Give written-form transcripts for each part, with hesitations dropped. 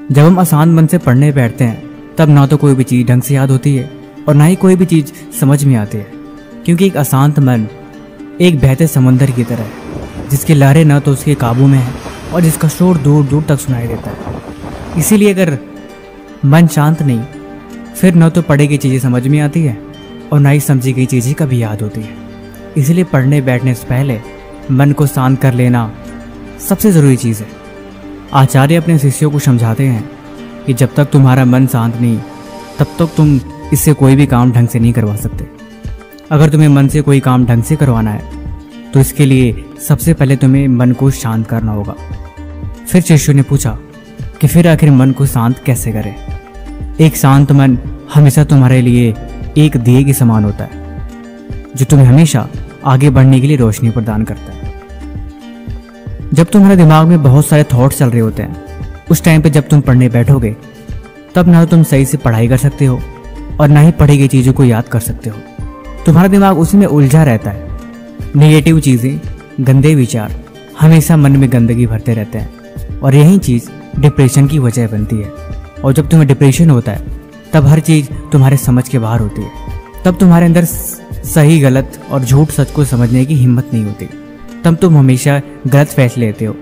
जब हम अशांत मन से पढ़ने बैठते हैं तब ना तो कोई भी चीज़ ढंग से याद होती है और ना ही कोई भी चीज़ समझ में आती है, क्योंकि एक अशांत मन एक बहते समंदर की तरह है जिसकी लहरें न तो उसके काबू में है और जिसका शोर दूर दूर तक सुनाई देता है। इसीलिए अगर मन शांत नहीं, फिर न तो पढ़ी गई चीज़ें समझ में आती है और ना ही समझी गई चीज़ें कभी याद होती है। इसीलिए पढ़ने बैठने से पहले मन को शांत कर लेना सबसे ज़रूरी चीज़ है। आचार्य अपने शिष्यों को समझाते हैं कि जब तक तुम्हारा मन शांत नहीं, तब तक तुम इससे कोई भी काम ढंग से नहीं करवा सकते। अगर तुम्हें मन से कोई काम ढंग से करवाना है तो इसके लिए सबसे पहले तुम्हें मन को शांत करना होगा। फिर शिष्यों ने पूछा कि फिर आखिर मन को शांत कैसे करें। एक शांत मन हमेशा तुम्हारे लिए एक दिए के समान होता है जो तुम्हें हमेशा आगे बढ़ने के लिए रोशनी प्रदान करता है। जब तुम्हारे दिमाग में बहुत सारे थॉट्स चल रहे होते हैं, उस टाइम पे जब तुम पढ़ने बैठोगे तब ना तो तुम सही से पढ़ाई कर सकते हो और ना ही पढ़ी गई चीज़ों को याद कर सकते हो। तुम्हारा दिमाग उसी में उलझा रहता है। नेगेटिव चीज़ें, गंदे विचार हमेशा मन में गंदगी भरते रहते हैं और यही चीज़ डिप्रेशन की वजह बनती है। और जब तुम्हें डिप्रेशन होता है तब हर चीज़ तुम्हारे समझ के बाहर होती है। तब तुम्हारे अंदर सही गलत और झूठ सच को समझने की हिम्मत नहीं होती। तब तुम हमेशा गलत फैसले लेते हो।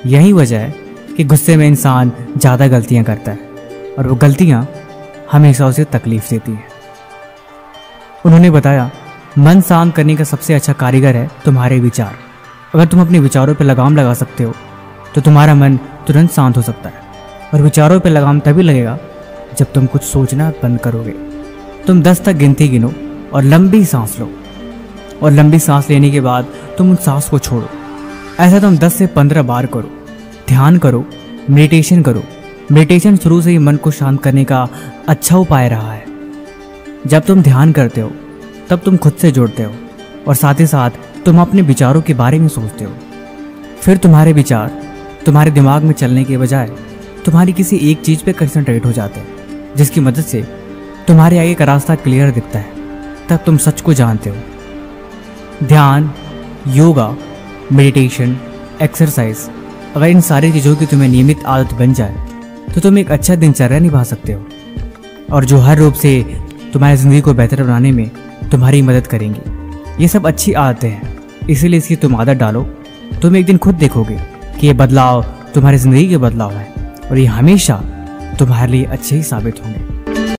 यही वजह है कि गुस्से में इंसान ज़्यादा गलतियाँ करता है और वो गलतियाँ हमेशा उसे तकलीफ देती हैं। उन्होंने बताया, मन शांत करने का सबसे अच्छा कारीगर है तुम्हारे विचार। अगर तुम अपने विचारों पर लगाम लगा सकते हो तो तुम्हारा मन तुरंत शांत हो सकता है। और विचारों पर लगाम तभी लगेगा जब तुम कुछ सोचना बंद करोगे। तुम 10 तक गिनती गिनो और लंबी सांस लो, और लंबी सांस लेने के बाद तुम उन सांस को छोड़ो। ऐसा तुम 10 से 15 बार करो। ध्यान करो, मेडिटेशन करो। मेडिटेशन शुरू से ही मन को शांत करने का अच्छा उपाय रहा है। जब तुम ध्यान करते हो तब तुम खुद से जुड़ते हो और साथ ही साथ तुम अपने विचारों के बारे में सोचते हो। फिर तुम्हारे विचार तुम्हारे दिमाग में चलने के बजाय तुम्हारी किसी एक चीज़ पे कंसंट्रेट हो जाते हैं, जिसकी मदद से तुम्हारे आगे का रास्ता क्लियर दिखता है। तब तुम सच को जानते हो। ध्यान, योगा, मेडिटेशन, एक्सरसाइज, अगर इन सारी चीज़ों की तुम्हें नियमित आदत बन जाए तो तुम एक अच्छा दिनचर्या निभा सकते हो और जो हर रूप से तुम्हारी ज़िंदगी को बेहतर बनाने में तुम्हारी मदद करेंगी। ये सब अच्छी आदतें हैं, इसीलिए इसकी तुम आदत डालो। तुम एक दिन खुद देखोगे कि ये बदलाव तुम्हारी ज़िंदगी के बदलाव हैं और ये हमेशा तुम्हारे लिए अच्छे ही साबित होंगे।